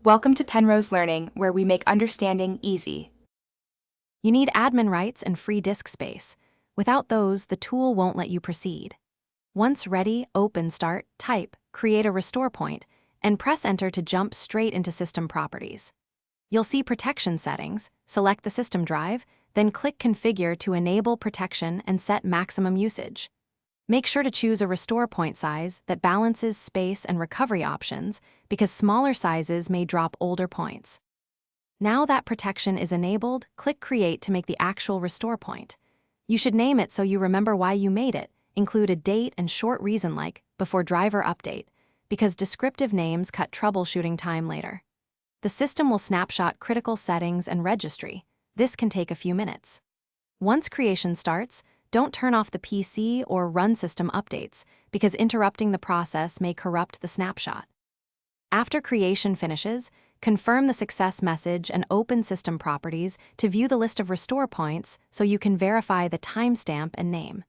Welcome to Penrose Learning, where we make understanding easy. You need admin rights and free disk space. Without those, the tool won't let you proceed. Once ready, open Start, type, create a restore point, and press Enter to jump straight into System Properties. You'll see Protection Settings, select the system drive, then click Configure to enable protection and set maximum usage. Make sure to choose a restore point size that balances space and recovery options because smaller sizes may drop older points. Now that protection is enabled, click Create to make the actual restore point. You should name it so you remember why you made it. Include a date and short reason like before driver update, because descriptive names cut troubleshooting time later. The system will snapshot critical settings and registry. This can take a few minutes. Once creation starts, don't turn off the PC or run system updates because interrupting the process may corrupt the snapshot. After creation finishes, confirm the success message and open System Properties to view the list of restore points so you can verify the timestamp and name.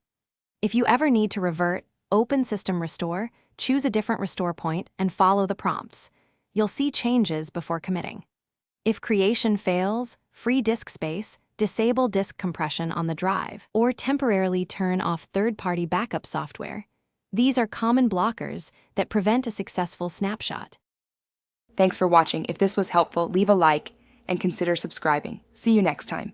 If you ever need to revert, open System Restore, choose a different restore point, and follow the prompts. You'll see changes before committing. If creation fails, free disk space, disable disk compression on the drive, or temporarily turn off third-party backup software. These are common blockers that prevent a successful snapshot. Thanks for watching. If this was helpful, leave a like and consider subscribing. See you next time.